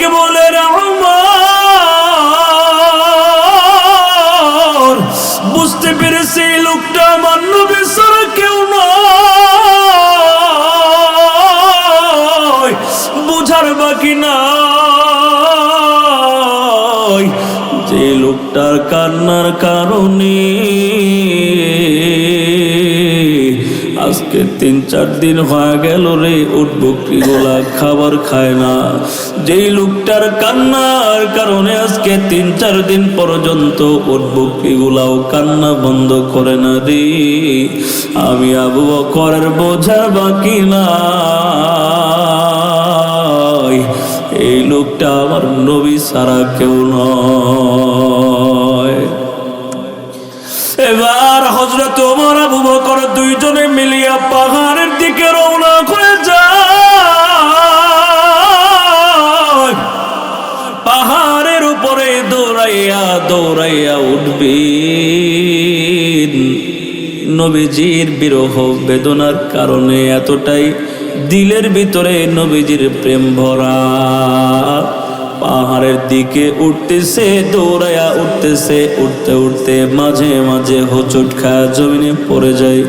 ডেকে বলে ওমর, বুঝতে পেরেছি এই লোকটা আমার নবী ছাড়া কেউ নয়, বুঝার বাকি নাই যে লোকটার কান্নার কারণে আজকে 3-4 দিন হয়ে গেল রে উট বকরিগুলা খাবার খায় না। যেই লোকটার কান্নার কারণে আজকে 3-4 দিন পর্যন্ত উট বকরিগুলাও কান্না বন্ধ করে না রে। আমি আবু বকরের বোঝার বাকি নাই, এই লোকটা আমার নবী ছাড়া কেউ নয়। এবার হযরত ওমর আবু বকর দুইজনে মিলিয়া পাহাড়ের দিকে রওনা করে যায়। পাহাড়ের উপরে দৌড়াইয়া দৌড়াইয়া উঠবেন। নবীজির বিরহ বেদনার কারণে এতটাই দিলের ভিতরে নবীজির প্রেম ভরা, পাহাড়ের দিকে উঠতেছে, দৌড়াইয়া উঠতেছে, উঠতে উঠতে মাঝে মাঝে হোঁচট খায় জমিনে পড়ে যায়।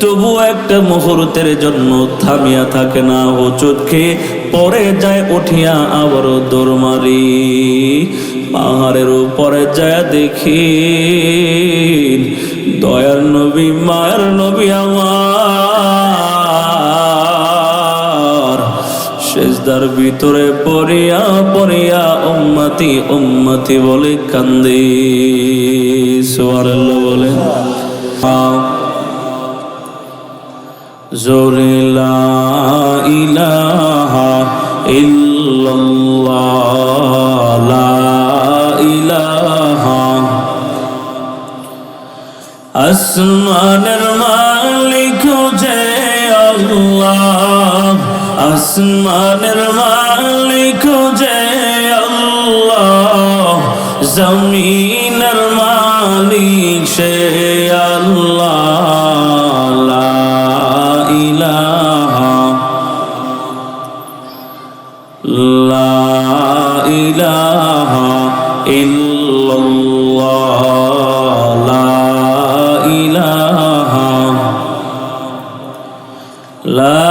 তবু একটা মুহূর্তের জন্য থামিয়া থাকে না, হোঁচট খেয়ে পড়ে যায়, উঠিয়া আবারও দৌড় মারি। পাহাড়ের উপরে যায় দেখি দয়ার নবী মায়ের নবী আমার সেজদার ভিতরে পড়িয়া পড়িয়া উম্মতি উম্মতি বলে কান্দে। সুবহানাল্লাহ বলে জোরে লা ইলাহা ইল্লাল্লাহ লা ইলাহা। আসমানের মালিক যে আল্লাহ, আসমানের মালিক যে আল্লাহ, জমিনের মালিক সে আল্লাহ। লা ইলাহা লা ইলাহা ইল্লাল্লাহ লা ইলাহা লা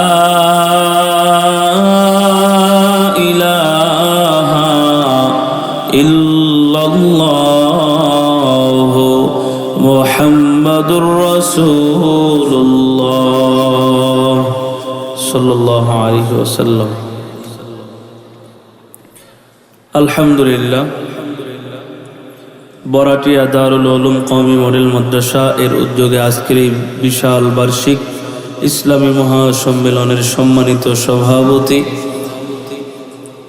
ইলাহা ইল্লাল্লাহ মুহাম্মাদুর রাসূলুল্লাহ সাল্লাল্লাহু আলাইহি ওয়াসাল্লাম। আলহামদুলিল্লাহ, বরাটিয়া দারুল উলুম কওমি মডেল মাদ্রাসা এর উদ্যোগে আজকের এই বিশাল বার্ষিক ইসলামী মহাসম্মেলনের সম্মানিত সভাপতি,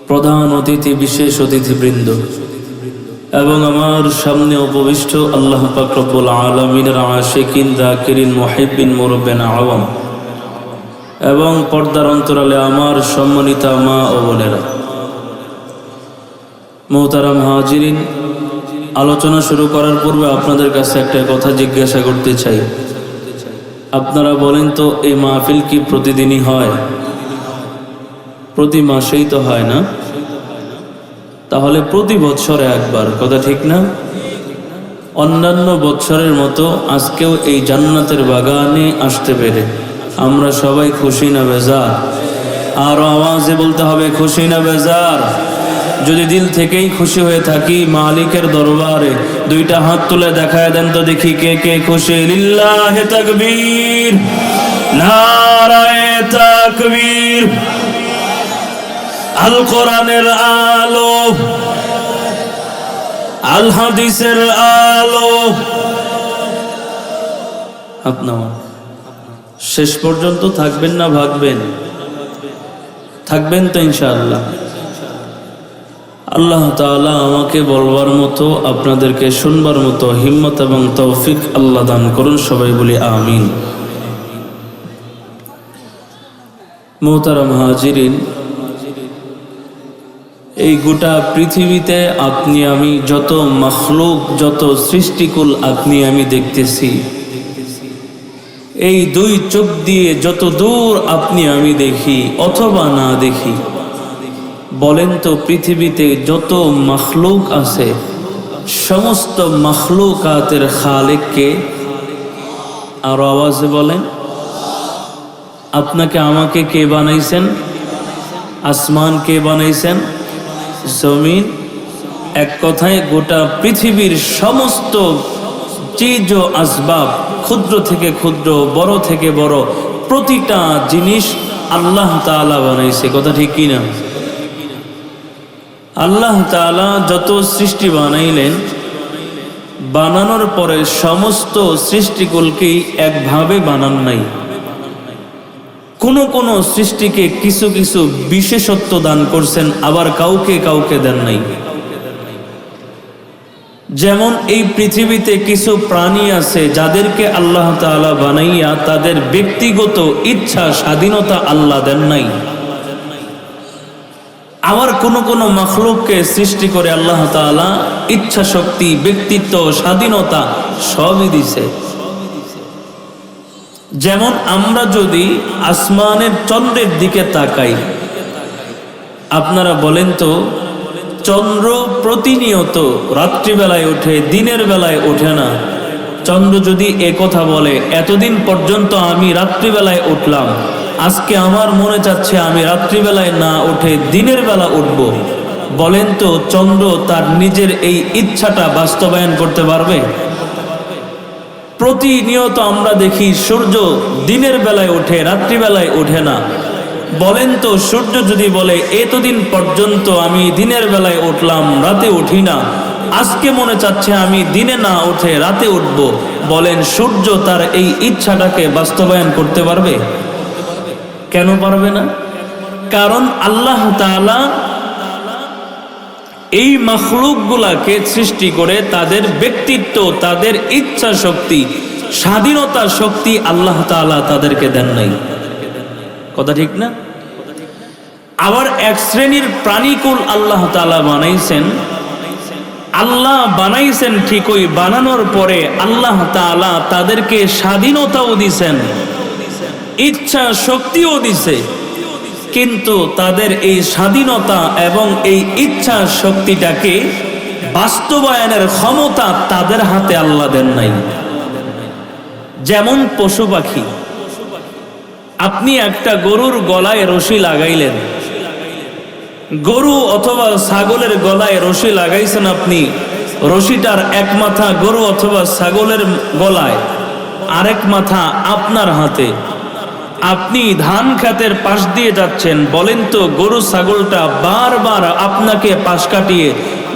প্রধান অতিথি, বিশেষ অতিথিবৃন্দ এবং আমার সামনে উপবিষ্ট আল্লাহ পাক রব্বুল আলামিনের আশিকিন, যাকিরিন, মুহিব্বিন, মুরব্বিন আওয়াম এবং পর্দার অন্তরালে আমার সম্মানিতা মা ও বোনেরা, মোহতারাম হাজিরিন, আলোচনা শুরু করার পূর্বে আপনাদের কাছে একটা কথা জিজ্ঞাসা করতে চাই। আপনারা বলেন তো, এই মাহফিল কি প্রতিদিনই হয়? প্রতি মাসেই তো হয় না? তাহলে প্রতি বছরে একবার, কথা ঠিক না? অন্যান্য বছরের মতো আজকেও এই জান্নাতের বাগানে আসতে পেরে আমরা সবাই খুশি না বেজার? আরো আওয়াজে বলতে হবে, খুশি না বেজার? যদি দিল থেকেই খুশি হয়ে থাকি, মালিকের দরবারে দুইটা হাত তুলে দেখায় দেন তো দেখি কে কে খুশি। লিল্লাহি তাকবীর, নারায়ে তাকবীর। আল কোরআনের আলো, আল হাদিসের আলো। আপনারা শেষ পর্যন্ত থাকবেন না ভাগবেন? থাকবেন তো ইনশাআল্লাহ। আল্লাহ তাআলা আমাকে বলবার মতো, আপনাদেরকে শুনবার মতো হিম্মত এবং তৌফিক আল্লাহ দান করুন। সবাই বলি আমিন। মোহতারাম হাজিরিন, এই গোটা পৃথিবীতে আপনি আমি যত মখলুক, যত সৃষ্টিকুল আপনি আমি দেখতেছি, এই দুই চোখ দিয়ে যত দূর আপনি আমি দেখি অথবা না দেখি, বলেন তো পৃথিবীতে যত মখলুক আছে সমস্ত মখলুকাতের খালিক কে? আর আওয়াজে বলেন। আপনাকে আমাকে কে বানাইছেন? আসমান কে বানাইছেন? জমিন। এক কথায় গোটা পৃথিবীর সমস্ত চিজ ও আসবাব, ক্ষুদ্র থেকে ক্ষুদ্র, বড় থেকে বড়, প্রতিটা জিনিস আল্লাহ তাআলা বানাইছে। কথা ঠিক কিনা? আল্লাহ তাআলা যত সৃষ্টি বানাইলেন, বানানোর পরে সমস্ত সৃষ্টিকুলকেই একভাবে বানান নাই। কোন কোন সৃষ্টিকে কিছু কিছু বিশেষত্ব দান করছেন, আবার কাউকে কাউকে দেন নাই। যেমন এই পৃথিবীতে কিছু প্রাণী আছে যাদেরকে আল্লাহ তাআলা বানাইয়া তাদের ব্যক্তিগত ইচ্ছা স্বাধীনতা আল্লাহ দেন নাই। আবার কোন কোন মখলুককে সৃষ্টি করে আল্লাহ তাআলা ইচ্ছা শক্তি, ব্যক্তিত্ব, স্বাধীনতা সবই দিছে। যেমন আমরা যদি আসমানের চন্দ্রের দিকে তাকাই, আপনারা বলেন তো চন্দ্র প্রতিনিয়ত রাত্রিবেলায় ওঠে, দিনের বেলায় ওঠে না। চন্দ্র যদি কথা বলে এতদিন পর্যন্ত আমি রাত্রিবেলায় উঠলাম, আজকে আমার মনে চাচ্ছে আমি রাত্রিবেলায় না উঠে দিনের বেলা উঠব, বলেন তো চন্দ্র তার নিজের এই ইচ্ছাটা বাস্তবায়ন করতে পারবে? প্রতিনিয়ত আমরা দেখি সূর্য দিনের বেলায় ওঠে, রাত্রিবেলায় ওঠে না। বলেন তো সূর্য যদি বলে এতদিন পর্যন্ত আমি দিনের বেলায় উঠলাম, রাতে উঠি না, আজকে মনে চাচ্ছে আমি দিনে না উঠে রাতে উঠব, বলেন সূর্য তার এই ইচ্ছাটাকে বাস্তবায়ন করতে পারবে? কেন পারবে না? কারণ আল্লাহ তাআলা এই মখলুকগুলাকে সৃষ্টি করে তাদের ব্যক্তিত্ব, তাদের ইচ্ছা শক্তি, স্বাধীনতা শক্তি আল্লাহ তাআলা তাদেরকে দেন নাই। কথা ঠিক না? আবার এক শ্রেণীর প্রাণীকুল আল্লাহ তাআলা বানাইছেন। আল্লাহ বানাইছেন ঠিকই, বানানোর পরে আল্লাহ তাআলা তাদেরকে স্বাধীনতাও দিছেন, ইচ্ছা শক্তিও দিছে, কিন্তু তাদের এই স্বাধীনতা এবং এই ইচ্ছা শক্তিটাকে বাস্তবায়নের ক্ষমতা তাদের হাতে আল্লাহ দেন নাই। যেমন পশু পাখি, আপনি একটা গরুর গলায় রশি লাগাইলেন, গরু অথবা ছাগলের গলায় রশি লাগাইছেন আপনি, রশিটার এক মাথা গরু অথবা ছাগলের গলায়, আরেক মাথা আপনার হাতে। আপনি ধান ক্ষেতের পাশ দিয়ে যাচ্ছেন, বলেন তো গরু ছাগলটা বারবার আপনাকে পাশ কাটিয়ে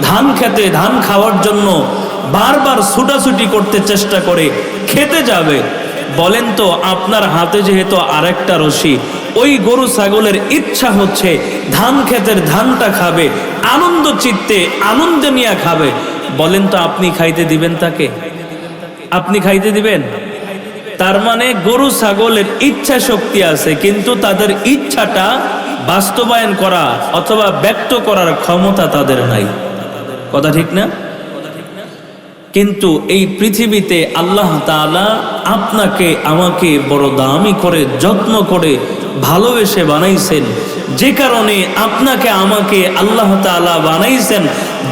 ধান খেতে ধান খাওয়ার জন্য বারবার ছুটাছুটি করতে চেষ্টা করে, খেতে যাবে, বলেন তো আপনার হাতে যেহেতু আরেকটা রশি, ওই গরু ছাগলের ইচ্ছা হচ্ছে ধান ক্ষেতের ধানটা খাবে, আনন্দ চিত্তে আনন্দে নিয়ে খাবে, বলেন তো আপনি খাইতে দিবেন তাকে? আপনি খাইতে দিবেন? তার মানে গরু ছাগলের ইচ্ছা শক্তি আছে, কিন্তু তাদের ইচ্ছাটা বাস্তবায়ন করা অথবা ব্যক্ত করার ক্ষমতা তাদের নাই। কথা ঠিক না? কিন্তু এই পৃথিবীতে আল্লাহ তাআলা আপনাকে আমাকে বড় দামি করে, যত্ন করে, ভালোবেসে বানাইছেন, যে কারণে আপনাকে আমাকে আল্লাহ তাআলা বানাইছেন।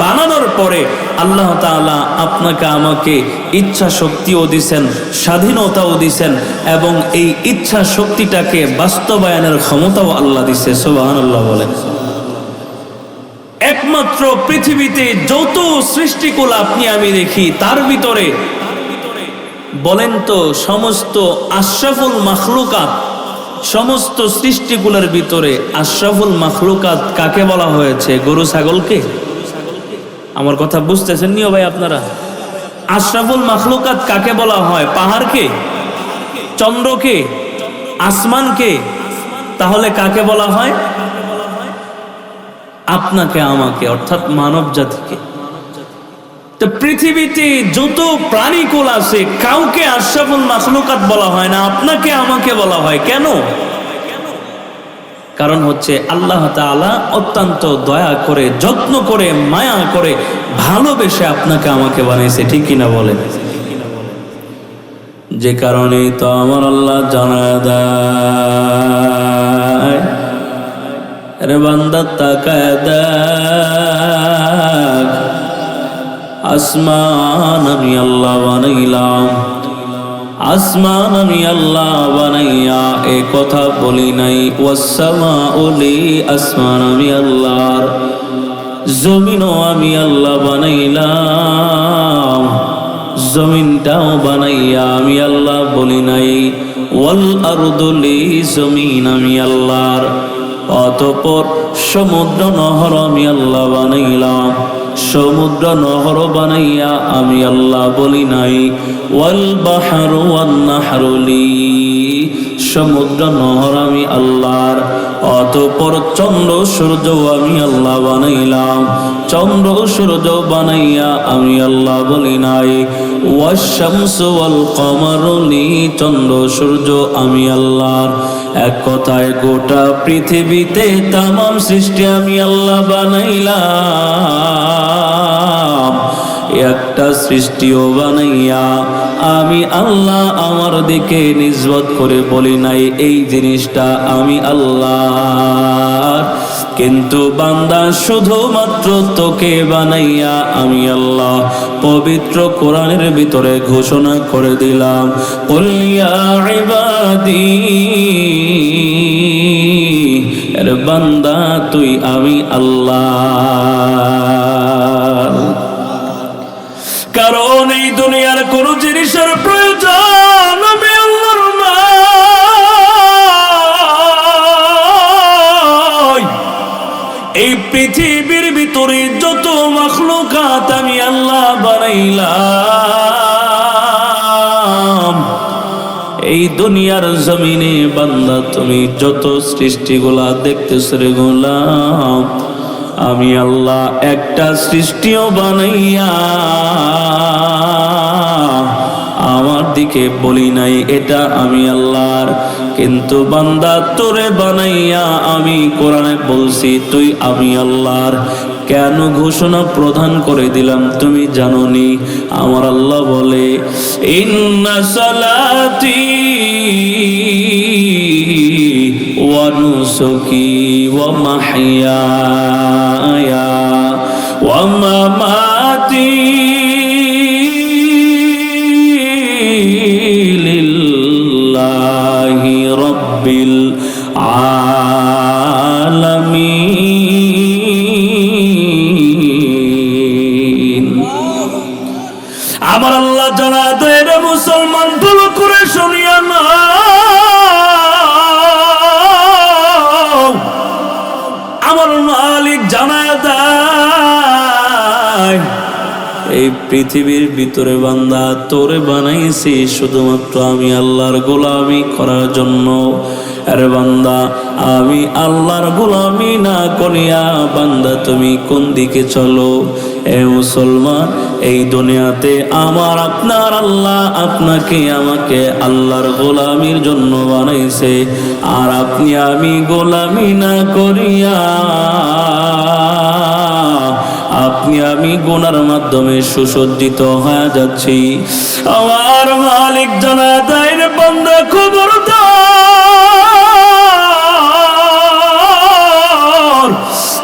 বানানোর পরে আল্লাহ তাআলা আপনাকে আমাকে ইচ্ছা শক্তিও দিছেন, স্বাধীনতাও দিছেন, এবং এই ইচ্ছা শক্তিটাকে বাস্তবায়নের ক্ষমতাও আল্লাহ দিছে। সুবহানাল্লাহ বলেন। একমাত্র পৃথিবীতে যত সৃষ্টিকুল আপনি আমি দেখি, তার ভিতরে বলেন তো সমস্ত আশরাফুল মাখলুকাত, সমস্ত সৃষ্টিকুলের ভিতরে আশরাফুল মাখলুকাত কাকে বলা হয়েছে? গরু ছাগলকে? আমার কথা বুঝতেছেন নিও ভাই আপনারা? আশরাফুল মাখলুকাত কাকে বলা হয়? পাহাড়কে? চন্দ্রকে? আসমানকে? তাহলে কাকে বলা হয়? আপনাকে আমাকে, অর্থাৎ মানব জাতিকে। তো পৃথিবীতে যত প্রাণীকুল আছে কাউকে আশরাফুল মাখলুকাত বলা হয় না, আপনাকে আমাকে বলা হয়। কেন? কারণ হচ্ছে আল্লাহ তাআলা অত্যন্ত দয়া করে, যত্ন করে, মায়া করে, ভালোবেসে আপনাকে আমাকে বানিয়েছে। ঠিক কিনা বলেন? যে কারণে তো আমার আল্লাহ জানায় দেয় রে বান্দা তাকায় দেখ, আসমান আমি আল্লাহ বানাইলাম, আসমান আমি আল্লাহ বানাইয়া এ কথা বলি নাই। ওয়াসসামাউ লি, আসমান আমি আল্লাহর, জমিনও আমি আল্লাহ বানাইলাম, জমিনটাও বানাইয়া আমি আল্লাহ বলি নাই। ওয়াল আরদু লি, জমিন আমি আল্লাহর, অতঃপর সমুদ্র নহর আমি আল্লাহ বানাইলাম, সমুদ্র নহর বানাইয়া আমি আল্লাহ বলি নাই। ওয়াল বাহরু ওয়ান নাহরু লি, সমুদ্র নহর আমি আল্লাহর, অতঃপর চন্দ্র সূর্য আমি আল্লাহ বানাইলাম, চন্দ্র সূর্য বানাইয়া আমি আল্লাহ বলি নাই। ওয়াশ-শামসু ওয়াল কমারু লি, চন্দ্র সূর্য আমি আল্লাহর। এক কথায় গোটা পৃথিবীতে তামাম সৃষ্টি আমি আল্লাহ বানাইলাম, একটা সৃষ্টিও বানাইয়া আমি আল্লাহ আমার দিকে নিসবত করে বলি নাই এই জিনিসটা আমি আল্লাহ। কিন্তু বান্দা শুধুমাত্র তোকে বানাইয়া আমি আল্লাহ পবিত্র কোরআনের ভিতরে ঘোষণা করে দিলাম, কুল ইয়া ইবাদি, এর বান্দা তুই আমি আল্লাহ। কারণ এই দুনিয়ার কোন জিনিসের প্রয়োজন আমি আল্লাহর নাই। এই পৃথিবীর ভিতরে যত মাখলুকাত আমি আল্লাহ বানাইলাম, এই দুনিয়ার জমিনে বান্দা তুমি যত সৃষ্টিগুলা দেখতেছ রে গোলাম, আমি আল্লাহ একটা সৃষ্টিও বানাইয়া আমার দিকে বলি নাই এটা আমি আল্লাহর। কিন্তু বান্দা তোরে বানাইয়া আমি কোরআনে বলছি তুই আমি আল্লাহর। কেন ঘোষণা প্রদান করে দিলাম তুমি জানোনি? আমার আল্লাহ বলে, ইন্না সালাতি ওয়া নুসুকি ওয়া মাহইয়ায়া ওয়া মামাতি লিল্লাহি রাব্বিল আলামিন। আমার আল্লাহ জানা দেয় রে মুসলমান, ভালো করে শুনিয়া না, আমার মালিক জানায় দেয় এই পৃথিবীর ভিতরে বান্দা তোরে বানাইছি শুধুমাত্র আমি আল্লাহর গোলামি করার জন্য। আরে বান্দা, আমি আল্লাহর গোলামি না করিয়া বান্দা তুমি কোন দিকে চলো? এ মুসলমান, এই দুনিয়াতে আমার আপনার আল্লাহ আপনাকে আমাকে আল্লাহর গোলামির জন্য বানাইছে। আর আপনি আমি গোলামি না করিয়া আপনি আমি গুনার মাধ্যমে সুসজ্জিত হয়ে যাচ্ছি। আমার মালিক জানা দেয় রে বান্দা, খবরদার,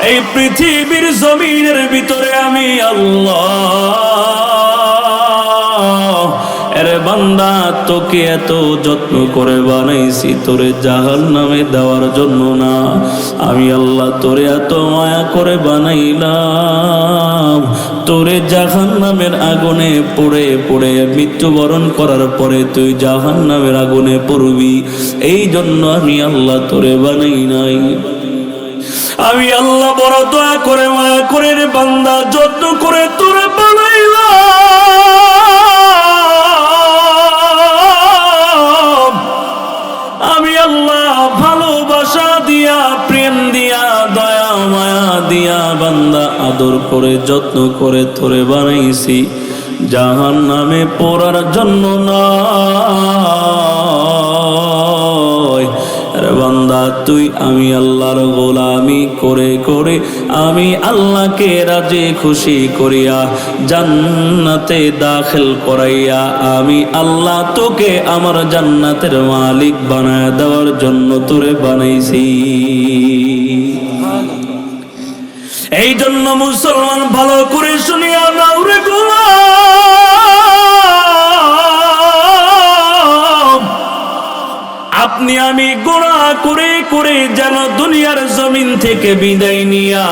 এই পৃথিবীর জমিনের ভিতরে আমি আল্লাহ। এরে বান্দা, তোকে এত যত্ন করে বানাইছি তোরে জাহান্নামে দেওয়ার জন্য না। আমি আল্লাহ তোরে এত মায়া করে বানাইলাম তোরে জাহান্নামের আগুনে পড়ে পড়ে মৃত্যুবরণ করার পরে তুই জাহান্নামের আগুনে পড়বি, এই জন্য আমি আল্লাহ তোরে বানাই নাই। আমি আল্লাহ বড় দয়া করে মায়া করে রে বান্দা যত্ন করে তোরে বানাইলাম। আমি আল্লাহ ভালোবাসা দিয়া, প্রেম দিয়া, দয়া মায়া দিয়া বান্দা আদর করে যত্ন করে তোরে বানাইছি জাহান্নামে পড়ার জন্য নয়। আরে বান্দা, তুই আমি আল্লাহর গোলামি করে করে আমি আল্লাহকে রাজি খুশি করিয়া জান্নাতে দাখিল করাইয়া আমি আল্লাহ তোকে আমার জান্নাতের মালিক বানায় দেওয়ার জন্য তোরে বানাইছি। এই জন্য মুসলমান ভালো করে শুনিয়া নাও রে গোলাম, আপনি আমি গোড়া করে করে যেন দুনিয়ার জমিন থেকে বিদায় নিয়া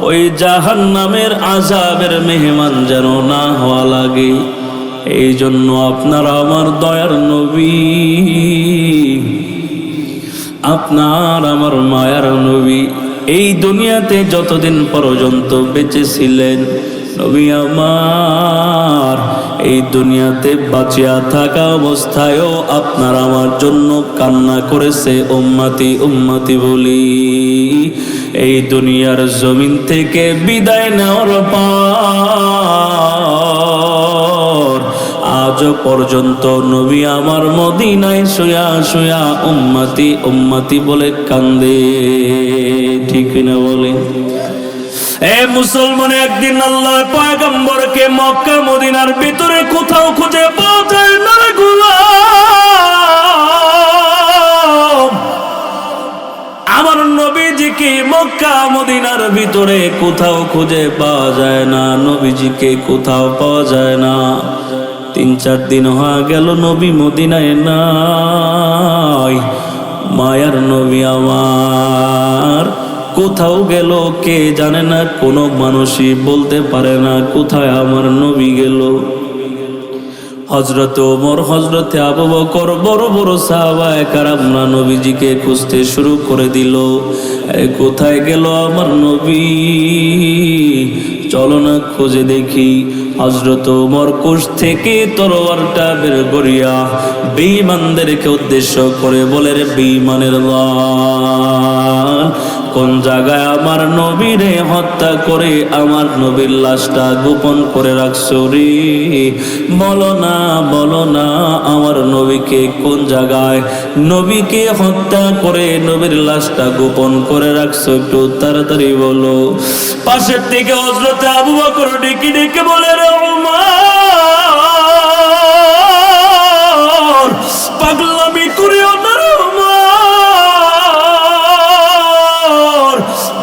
ওই জাহান্নামের আযাবের মেহমান যেন না হওয়া লাগে। এই জন্য আপনারা আমার দয়ার নবী, আপনার আমার মায়ার নবী এই দুনিয়াতে যতদিন পর্যন্ত বেঁচে ছিলেন, নবী আমার এই দুনিয়াতে বাঁচিয়া থাকা অবস্থায়ও আপনার আমার জন্য কান্না করেছে উম্মতি উম্মতি বলি। এই দুনিয়ার জমিন থেকে বিদায় নেওয়ার পর আজ পর্যন্ত নবী আমার মদিনায় শুয়া শুয়া উম্মতি উম্মতি বলে কান্দে, ঠিক না বলে? এ মুসলমান, একদিন আল্লাহর পয়গম্বরকে মক্কা মদিনার ভিতরে কোথাও খুঁজে পাওয়া যায় না রে গোলাম। আমার নবীজিকে মক্কা মদিনার ভিতরে কোথাও খুঁজে পাওয়া যায় না, নবীজিকে কোথাও পাওয়া যায় না। 3-4 দিন হয়ে গেল নবী মদিনায় নাই। মায়ার নবী আমার কোথাও গেল কে জানে না, কোনো মানুষই বলতে পারে না কোথায় আমার নবী গেল। হযরত ওমর, হযরতে আবু বকর, বড় বড় সাহাবায়ে কেরামরা নবীজিকে খুঁজতে শুরু করে দিল। কোথায় গেল আমার নবী, চলো না খুঁজে দেখি। হযরত ওমর কোষ থেকে তরবারটা বের করিয়া বেঈমানদেরকে উদ্দেশ্য করে বলে, রে বেঈমানের দল, কোন জায়গায় আমার নবীরে হত্যা করে আমার নবীর লাশটা গোপন করে রাখছো রে? বলো না, বলো না আমার নবীকে কোন জায়গায় নবীকে হত্যা করে নবীর লাশটা গোপন করে রাখছো, একটু তাড়াতাড়ি বলো। পাশের থেকে হযরত আবু বকর ডেকে ডেকে বলে, রে ওমর, পাগলামি করিও না রে ওমর,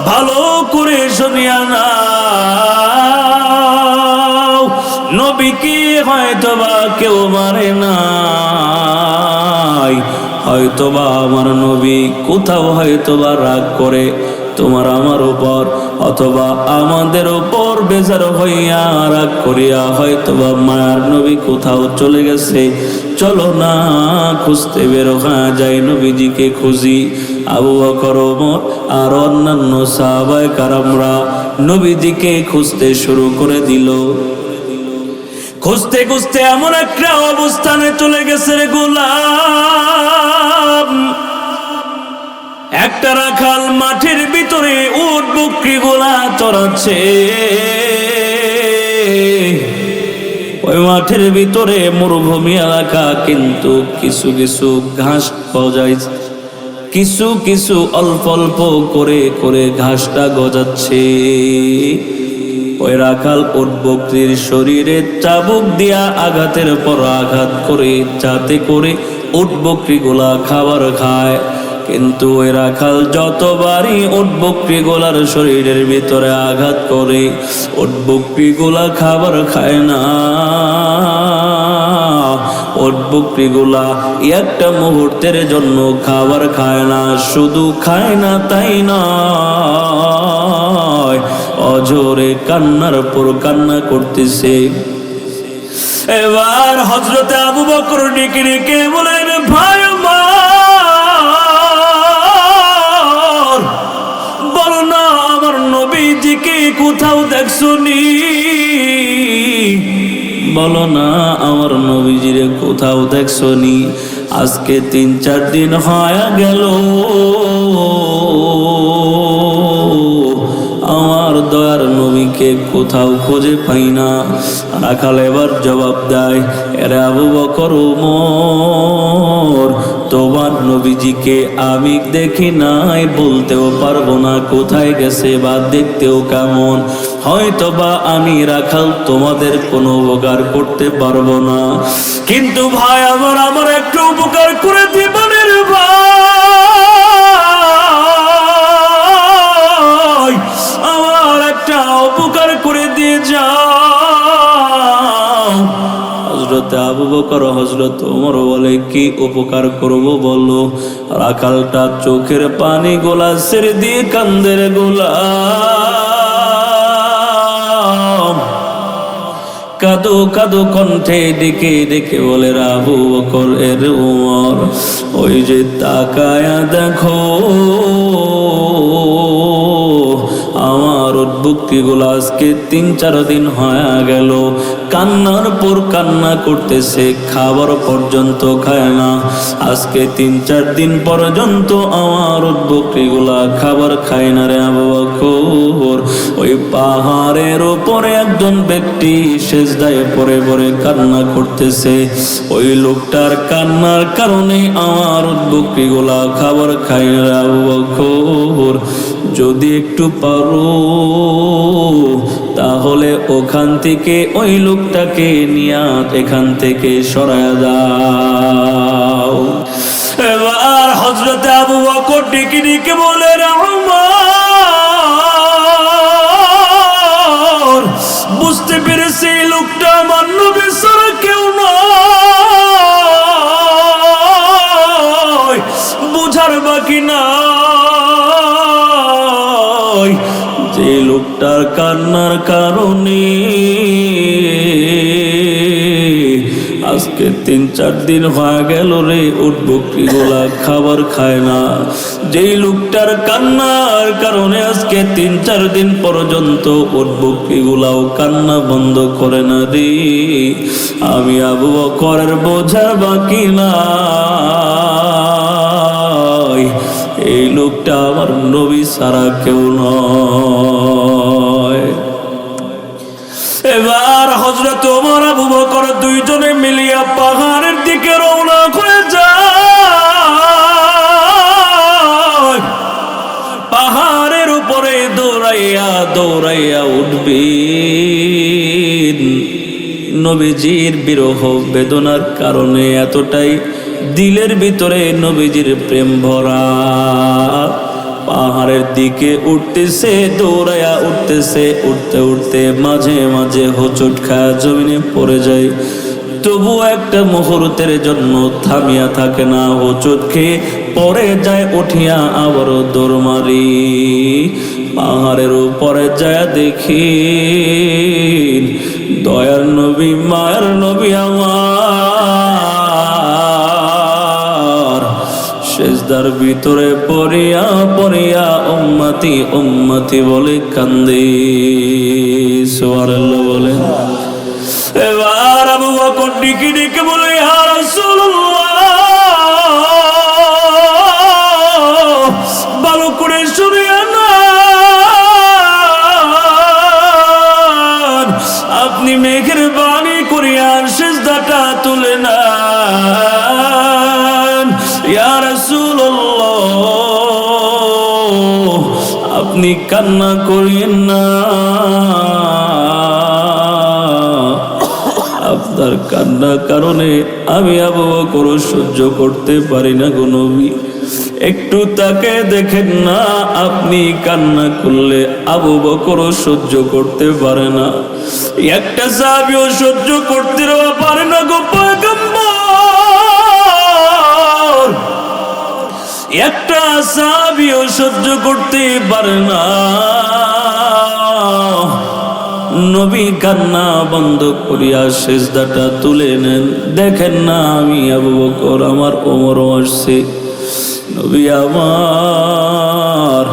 ভালো করে শুনিয়া নাও, নবীকে হয়তোবা কেউ মারে নাই, হয়তোবা আমার নবী কোথাও হয়তোবা রাগ করে তোমার আমার উপর, অথবা আমাদের উপর বেজার হইয়া রাগ করিয়া হয়তোবা মায়ার নবী কোথাও চলে গেছে। চলো না খুঁজতে বের হয়ে যাই, নবীজিকে খুঁজি। আবু বকর, ওমর আর অন্যান্য সাহাবায়ে কেরামরা নবীজিকে খুঁজতে শুরু করে দিল। খুঁজতে খুঁজতে এমন একটা অবস্থানে চলে গেছে রে গোলাম, একটা রাখাল মাঠের ভিতরে উট বকরি গোলা চড়াচ্ছে। ওই মাঠের ভিতরে মরুভূমি এলাকা, কিন্তু কিছু কিছু ঘাস পাওয়া যায়, কিছু কিছু অল্প অল্প করে করে ঘাসটা গজাচ্ছে। ওই রাখাল উট বকরির শরীরে চাবুক দিয়া আঘাতের পর আঘাত করে, যাতে করে উট বকরি গোলা খাবার খায়। কিন্তু ওই রাখাল যতবারই উট বকরি গোলার শরীরের ভিতরে আঘাত করে, উট বকরি গোলা খাবার খায় না। উট বকরি গোলা একটা মুহূর্তের জন্য খাবার খায় না। শুধু খায় না তাই নয়, অঝরে কান্নার পর কান্না করতেছে। এবার হযরতে আবু বকর ডেকে ডেকে বলেন, ভাই আমার, বলো না আমার নবীজিকে কোথাও দেখছনি? বলো না আমার নবীজিরে কোথাও দেখছনি? আজকে 3-4 দিন হয়ে গেল আমার দয়ার নবীকে কোথাও খুঁজে পাই না। রাখাল এবার জবাব দেয়, এরে আবু বকর, ওমর, তোমার নবীজিকে আমি দেখি নাই, বলতেও পারবো না কোথায় গেছে বা দেখতেও কেমন। হয়তো বা আমি রাখাল তোমাদের কোনো উপকার করতে পারবো না, কিন্তু ভাই আমার একটু উপকার করে দিবেন রে ভাই। কি উপকার করব বলো? রাখালটা চোখের পানি গোলা ছেড়ে দিয়ে কান্দের গোলাম, কাদো কাদো কণ্ঠে ডেকে ডেকে বলে আবু বকর এর উমর, ওই যে তাকায়া দেখো আমার উটবুকটিগুলো আজকে 3-4 দিন হয়ে গেল কান্নার পর কান্না করতেছে, খাবার পর্যন্ত খায় না। আজকে 3-4 দিন পর্যন্ত আমার উটবুকটিগুলা খাবার খায় না রে আবু বকর। ওই পাহাড়ের উপরে একজন ব্যক্তি সেজদায় পড়ে পড়ে কান্না করতেছে, ওই লোকটার কান্নার কারণে আমার উটবুকটিগুলা খাবার খায় না রে আবু বকর। যদি একটু পারো তাহলে ওখান থেকে ওই লোকটাকে নিয়ে এখান থেকে সরায়া দাও। এবার হযরতে আবু বকর ডেকে ডেকে বলে উমর, বুঝতে পেরেছে এই লোকটা আমার নবী ছাড়া কেউ নয়, বুঝার বাকি না যে লোকটার কান্নার কারণে আজকে 3-4 দিন হয়ে গেল রে উট বকরিগুলা খাবার খায় না, যেই লোকটার কান্নার কারণে আজকে 3-4 দিন পর্যন্ত উট বকরিগুলাও কান্না বন্ধ করে না রে, আমি আবু বকরের বোঝার বাকি না এই লোকটা আমার নবী ছাড়া কেউ নয়। এবার হযরত ওমর আবু বকর দুইজনে মিলিয়া পাহাড়ের দিকে রওনা করে যায়। পাহাড়ের উপরে দৌড়াইয়া দৌড়াইয়া উঠবেন, নবীজির বিরহ বেদনার কারণে এতটাই দিলের ভিতরে নবীজির প্রেম ভরা, পাহাড়ের দিকে উঠতেছে দৌড়াইয়া উঠতেছে, উঠতে উঠতে মাঝে মাঝে হোঁচট খায় জমিনে পড়ে যায়, তবু একটা মুহূর্তের জন্য থামিয়া থাকে না, হোঁচট খেয়ে পড়ে যায়, উঠিয়া আবার দৌড় মারি। পাহাড়ের উপরে যায় দেখি দয়ার নবী মায়ের নবী আমার সেজদার ভিতরে পড়িয়া পড়িয়া উম্মতি উম্মতি বলে কান্দে। সুবহানাল্লাহ বলে। এবার আবু বকর ডেকে ডেকে বলে ইয়া রাসূলুল্লাহ, ভালো করে শুনিয়া না, আপনি মেঘের বাণী করিয়া সেজদাটা তুলে নেন। ইয়া রাসূলুল্লাহ, আপনি কান্না করিয়েন না, আপনার কান্নার কারণে আমি আবু বকর সহ্য করতে পারি না গো নবী, একটু তাকে দেখেন না, আপনি কান্না করলে আবু বকর সহ্য করতে পারে না, একটা সাহাবীও সহ্য করতে পারে না গো পয়গম্বর, একটা সাহাবীও সহ্য করতে পারে না। নবী কান্না বন্ধ করিয়া সেজদাটা তুলে নেন, দেখেন না আমি আবু বকর আমার ওমর আসছে, নবী আমার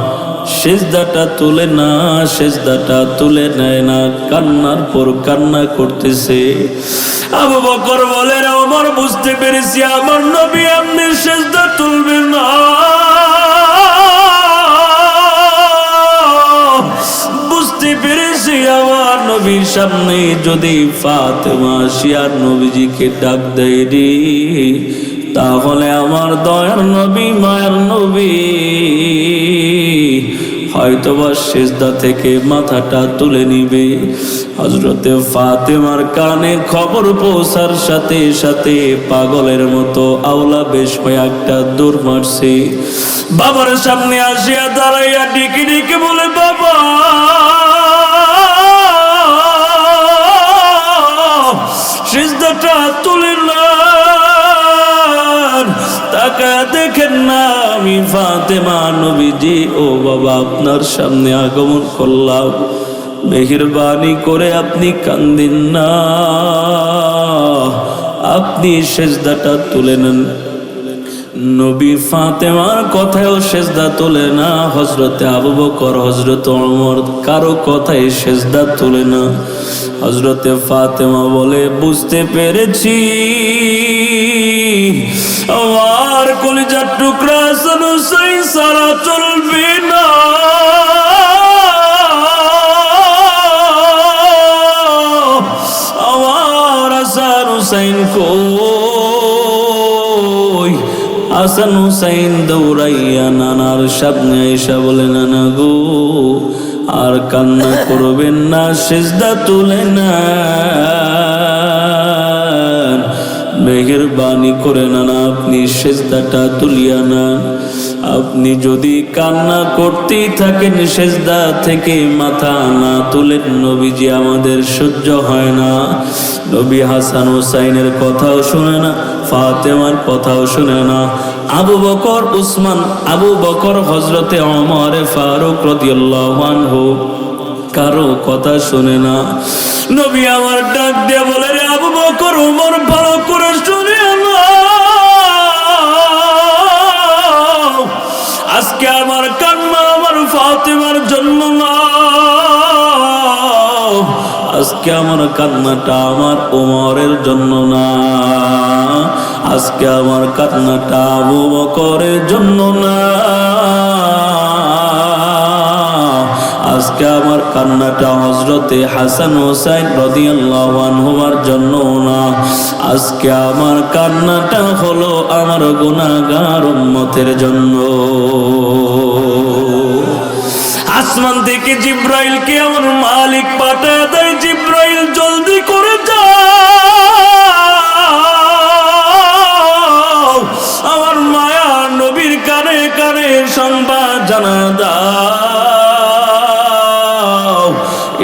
সেজদাটা তুলে না, সেজদাটা তুলে নেয় না, কান্নার পর কান্না করতেছে। আবু বকর বলে ওমর বুঝতে পেরেছি আমার নবী আপনি সেজদা তুলবেন না, বুঝতে পেরেছি আমার নবীর সামনে যদি ফাতেমা শিয়ার নবীজিকে ডাক দেয় রে, তাহলে আমার দয়ার নবী মায়ের নবী হয়তোবা সেজদা থেকে মাথাটা তুলে নিবে। হযরতে ফাতেমার কানে খবর পৌঁছার সাথে সাথে পাগলের মতো আওলা বেশ হয়ে একটা দৌড় মারছে, বাবার সামনে আসিয়া দাঁড়াইয়া ডেকে ডেকে বলে বাবা সেজদাটা তুলে না, আমি ফাতেমা নবীজি ও বাবা আপনার সামনে আগমন করলাম, মেহেরবানি করে আপনি কান্দিন না, আপনি সেজদাটা তুলে নেন। নবী ফাতেমার কথায়ও সেজদা তোলে না, হযরতে আবু বকর হযরতে ওমর কারো কথায় সেজদা তোলে না। হযরতে ফাতেমা বলে বুঝতে পেরেছি আমার কলিজার টুকরা হাসান হুসাইন সারা চলবে না, আমার হাসান হুসাইন কই। হাসান হুসাইন দৌড়াইয়া নানার সামনে এসে বলে নানা গো আর কান্না করবেন না, সেজদা তুলে না, মেহেরবানি করে নানা আপনি সেজদাটা তুলিয়া না। আপনি যদি কান্না করতেই থাকেন সেজদা থেকে মাথা না তুলেন নবীজি আমাদের সহ্য হয় না। নবী হাসান হুসাইনের কথাও শুনে না, ফাতেমার কথাও শুনে না, আবু বকর উসমান, আবু বকর হযরতে ওমর ফারুক রাদিয়াল্লাহু আনহু কারো কথা শুনে না। নবী আমার ডাক দিয়ে বলে রে আবু বকর ওমর ভালো করে শুনে না, আজকে আমার কান্না আমার ফাতেমার জন্য না, আজকে আমার কান্নাটা আমার ওমরের জন্য না, আজকে আমার কান্নাটা আবু বকরের জন্য না, আজকে আমার কান্নাটা হযরতে হাসান হুসাইন রাদিয়াল্লাহু আনহুমার জন্য না, আজকে আমার কান্নাটা হলো আমার গুনাহগার উম্মতের জন্য। আসমান থেকে জিব্রাইলকে আমার মালিক পাঠায় দেয়, জিব্রাইল জলদি করে যাও আমার মায়া নবীর কানে কানে সংবাদ জানা দাও,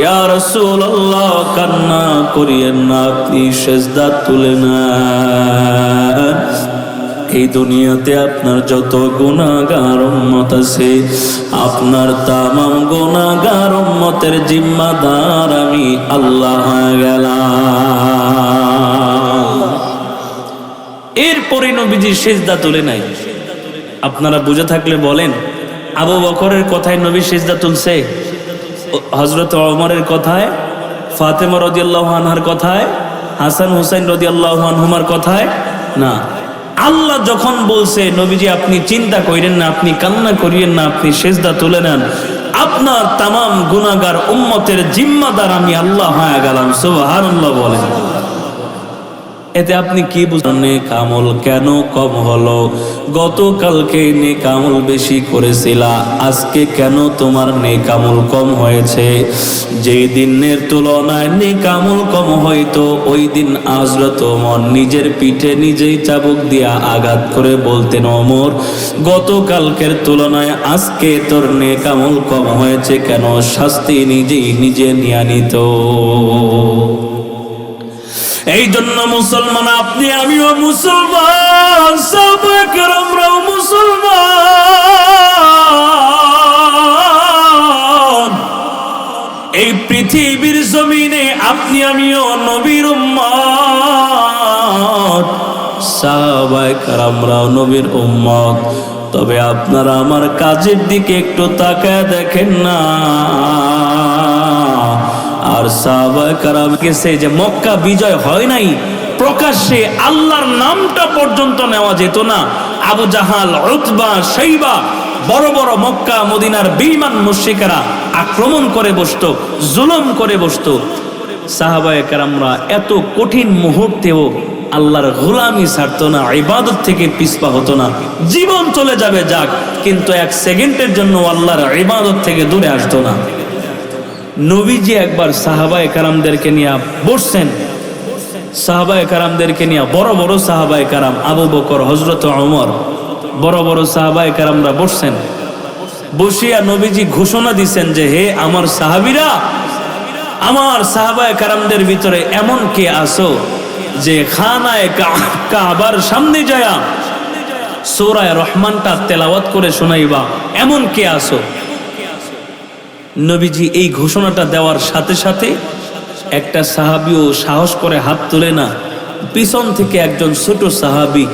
ইয়া রাসূলুল্লাহ কান্না করিয়েন না, আপনি সেজদা তুলে না। এই দুনিয়াতে আপনার যত গুনাহগার উম্মত আছে আপনার তামাম গুনাহগার উম্মতের জিম্মাদার আমি আল্লাহ হয়ে গেলাম। এরপরে নবীজি সেজদা তুলে নাই। আপনারা বুঝে থাকলে বলেন আবু বকরের কথায় নবী সেজদা তুলছে, হযরত ওমরের কথায়, ফাতেমা রাদিয়াল্লাহু আনহার কথায়, হাসান হুসাইন রাদিয়াল্লাহু আনহুমার কথায় না। আল্লাহ যখন বলছে নবীজি আপনি চিন্তা করেন না, আপনি কান্না করিয়েন না, আপনি সেজদা তুলে নেন, আপনার তামাম গুনাহগার উম্মতের জিম্মাদার আমি আল্লাহ হয়ে গেলাম। সুবহানাল্লাহ বলেন। এতে আপনি কি বুঝলেন? নেক আমল কেন কম হলো? গতকালকে নেক আমল বেশি করেছিলা, আজকে কেন তোমার নেক আমল কম হয়েছে? যেই দিনের তুলনায় নেক আমল কম হইতো ওই দিন হযরত ওমর নিজের পিঠে নিজেই চাবুক দিয়া আঘাত করে বলতেন ওমর গতকালকের তুলনায় আজকে তোর নেক আমল কম হয়েছে কেন? শাস্তি নিজেই নিজে নিয়ে নিত। এই জন্য মুসলমান আপনি আমিও মুসলমান, সাহাবায়ে কেরামরাও মুসলমান। এই পৃথিবীর জমিনে আপনি আমিও নবীর উম্মত, সাহাবায়ে কেরামরাও নবীর উম্মত। তবে আপনারা আমার কাজের দিকে একটু তাকায় দেখেন না। আর সাহাবায়ে কেরাম গেছে যে মক্কা বিজয় হয় নাই, প্রকাশ্যে আল্লাহর নামটা পর্যন্ত নেওয়া যেত না। আবু জাহাল, উতবা, শাইবা বড় বড় মক্কা মদিনার বেঈমান মুশরিকেরা আক্রমণ করে বসতো, জুলুম করে বসতো। সাহাবায়ে কেরামরা এত কঠিন মুহূর্তেও আল্লাহর গোলামি ছাড়তো না, ইবাদত থেকে পিছপা হতো না। জীবন চলে যাবে যাক, কিন্তু এক সেকেন্ডের জন্য আল্লাহর ইবাদত থেকে দূরে আসতো না। নবীজি একবার সাহাবায়ে কেরামদেরকে নিয়ে বসছেন, সাহাবায়ে কেরামদেরকে নিয়ে বড় বড় সাহাবায়ে কেরাম, আবু বকর, হযরত ওমর, বড় বড় সাহাবায়ে কেরামরা বসছেন। বসিয়া নবীজি ঘোষণা দিচ্ছেন যে হে আমার সাহাবীরা, আমার সাহাবায়ে কেরামদের ভিতরে এমন কে আসো যে খানায়ে কাবার সামনে যায়া সূরা রহমানটা তেলাওয়াত করে শোনাইবা, এমন কে আসো? নবীজি এই ঘোষণাটা দেওয়ার সাথে সাথে একটা সাহাবীও সাহস করে হাত তোলে না। পিছন থেকে একজন ছোট সাহাবী,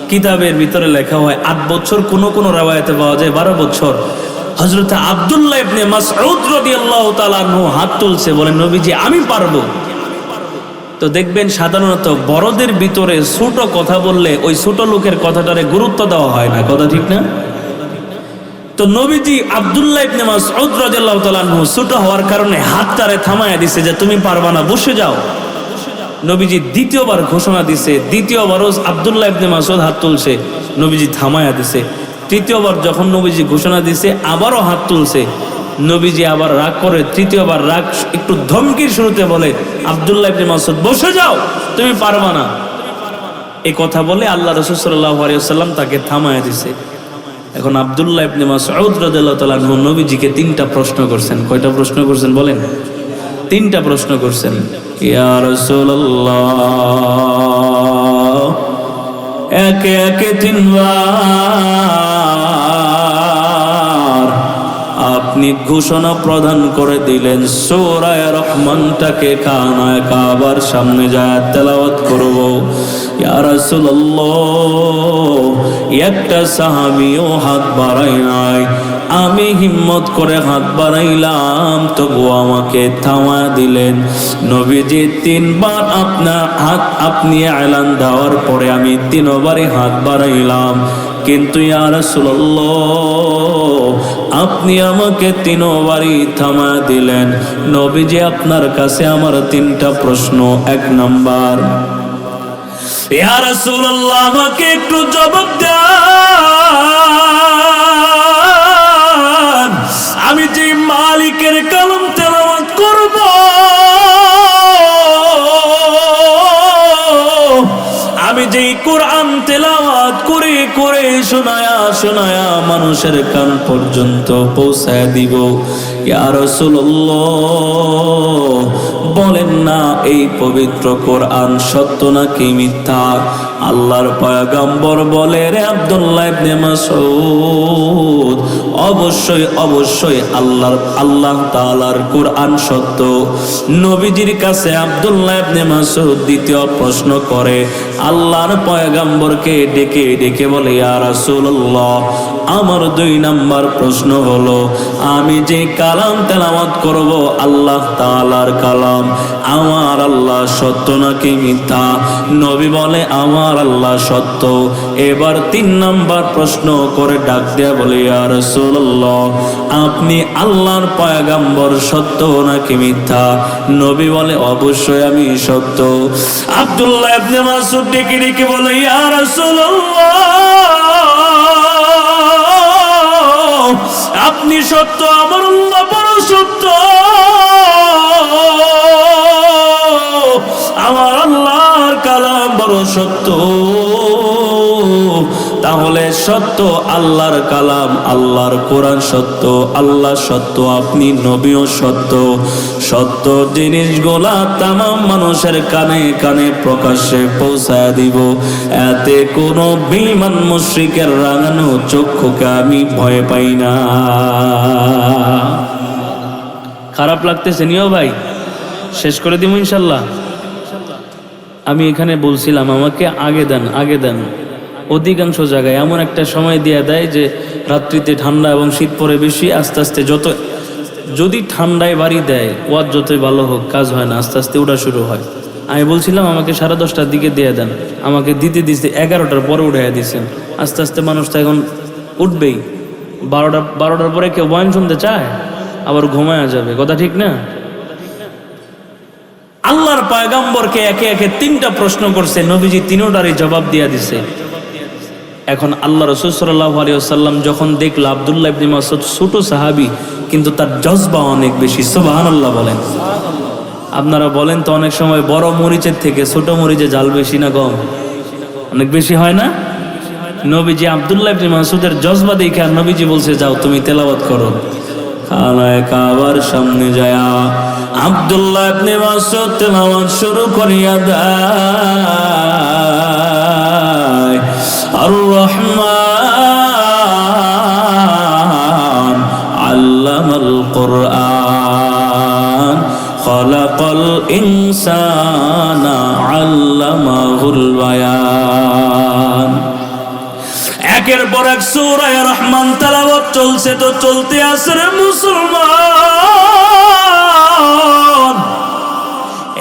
কিতাবের ভিতরে লেখা হয় 8 বছর, কোন রাওয়ায়াতে পাওয়া যায় 12 বছর, হযরত আব্দুল্লাহ ইবনে মাসউদ রাদিয়াল্লাহু তাআলা আনহু হাত তুলছে, বলেন নবীজি আমি পারবো। তো দেখবেন সাধারণত বড়দের ভিতরে ছোট কথা বললে ওই ছোট লোকের কথাটারে গুরুত্ব দেওয়া হয় না, কথা ঠিক না? তো নবীজি আব্দুল্লাহ ইবনে মাসউদ রাদিয়াল্লাহু তাআলা আনহু ছোট হওয়ার কারণে হাতটারে থামায়া দিছে যে তুমি পারবা না, বসে যাও। নবীজি দ্বিতীয়বার ঘোষণা দিছে, দ্বিতীয়বারও আব্দুল্লাহ ইবনে মাসউদ হাত তুলছে, নবীজি থামায়া দিছে। তৃতীয়বার যখন নবীজি ঘোষণা দিছে আবারও হাত তুলছে, নবীজি আবার রাগ করে তৃতীয়বার রাগ একটু ধমকির শুরুতে বলে, আব্দুল্লাহ ইবনে মাসউদ বসে যাও, তুমি পারবা না। এই কথা বলে আল্লাহ রাসূল সাল্লাল্লাহু আলাইহি ওয়াসাল্লাম তাকে থামায়া দিছে। এখন আব্দুল্লাহ ইবনে মাসউদ রাদিয়াল্লাহু তাআলা আনহু নবীজিকে 3টা প্রশ্ন করছেন। কয়টা প্রশ্ন করছেন বলেন? 3টা প্রশ্ন করছেন। ইয়া রাসূলুল্লাহ, একে একে 3 বার আপনি ঘোষণা প্রদান করে দিলেন সূরা রহমানটাকে কানায় কাবার সামনে যায় তেলাওয়াত করব। ইয়া রাসূলুল্লাহ, একটা সাহাবীও হাত বাড়ায় নাই, আমি হিম্মত করে হাত বাড়াইলাম, তবু আমাকে থামা দিলেন। নবীজি 3 বার আপনার হাত আপনি এলান দেওয়ার পরে আমি 3 বারই হাত বাড়াইলাম, কিন্তু ইয়া রাসূলুল্লাহ আপনি আমাকে 3 বারই থামা দিলেন। নবীজি আপনার কাছে আমার 3টা প্রশ্ন। 1 নাম্বার, ইয়া রাসূলুল্লাহ আমাকে একটু জবাব দেন, আমি যে মালিকের কালাম তেলাওয়াত করব, আমি যেই কোরআন তেলাওয়াত করে করে শোনায়া শোনায়া মানুষের কান পর্যন্ত পৌঁছায় দিব, ইয়া রাসূলুল্লাহ বলেন না এই পবিত্র কোরআন সত্য নাকি মিথ্যা? আল্লাহর পয়গম্বর বলে, রে আব্দুল্লাহ ইবনে মাসউদ, অবশ্যই অবশ্যই আল্লাহ তাআলার কোরআন সত্য। নবীজির কাছে আব্দুল্লাহ ইবনে মাসউদ দ্বিতীয় প্রশ্ন করে, আল্লাহর পয়গম্বরকে ডেকে ডেকে বলে, ইয়া রাসূলুল্লাহ আমার 2 নাম্বার প্রশ্ন হলো, আমি যে কালাম তেলাওয়াত করব আল্লাহ তাআলার কালাম, আমার আল্লাহ সত্য নাকি মিথ্যা? নবী বলে, আমার আল্লাহ সত্য। এবার 3 নাম্বার প্রশ্ন করে ডাক দেয়া বলে, ইয়া রাসূলুল্লাহ আপনি আল্লাহর পয়গম্বর সত্য নাকি মিথ্যা? নবী বলে, অবশ্যই আমি সত্য। আব্দুল্লাহ ইবনে মাসউদ ডেকে ডেকে বলে, ইয়া রাসূলুল্লাহ আপনি সত্য, আমার আল্লাহ বড় সত্য, আমার আল্লাহর কালাম বড় সত্য। তাহলে সত্য আল্লাহর কালাম, আল্লাহর কোরআন সত্য, আল্লাহ সত্য, আপনি নবীও সত্য। সত্য জিনিসগুলা তামাম মানুষের কানে কানে প্রকাশ্যে পৌঁছায় দিব, এতে কোনো বেঈমান মুশরিকের রাঙানো চক্ষুকে আমি ভয় পাই না। খারাপ লাগতেছে নিও ভাই? শেষ করে দিব ইনশাল্লাহ। আমি এখানে বলছিলাম আমাকে আগে দেন। অধিকাংশ জায়গায় এমন একটা সময় দিয়ে দেয় যে রাত্রিতে ঠান্ডা এবং শীত পড়ে বেশি, আস্তে আস্তে যদি ঠান্ডায় বাড়ি দেয়, ওয়াজ যতই ভালো হোক কাজ হয় না, আস্তে আস্তে ওঠা শুরু হয়। আমি বলছিলাম আমাকে 10:30টার দিকে দিয়ে দেন, আমাকে দিতে 11টার পরে উঠাইয়া দিয়েছেন। আস্তে আস্তে মানুষ তো এখন উঠবেই, 12টার পরে কেউ বয়ান শুনতে চায়, আবার ঘুমায়া যাবে, কথা ঠিক না? আল্লাহর পয়গম্বরকে একে একে 3টা প্রশ্ন করছে, নবীজি 3টারই জবাব দিয়া দিছে। এখন আল্লাহ রাসূল সাল্লাল্লাহু আলাইহি ওয়াসাল্লাম যখন দেখল আব্দুল্লাহ ইবনে মাসউদ ছোট সাহাবী, কিন্তু তার জজবা অনেক বেশি, সুবহানাল্লাহ বলেন। আপনারা বলেন তো অনেক সময় বড় মরিচের থেকে ছোট মরিচে জাল বেশি না কম? অনেক বেশি হয় না? নবীজি আব্দুল্লাহ ইবনে মাসউদের জজবা দেখে নবীজি বলছে, যাও তুমি তেলাওয়াত করো। খানায়ে কাবার সামনে যায় আব্দুল্লাহ ইবনে মাসউদ তেলাওয়াত শুরু করিয়া দেয়। আর রহমান আল্লামাল কুরআন খালাকাল ইনসানা আল্লামাহুল বায়ান। একের পর এক সূরা রহমান তেলাওয়াত চলছে তো চলতে আছে রে মুসলমান।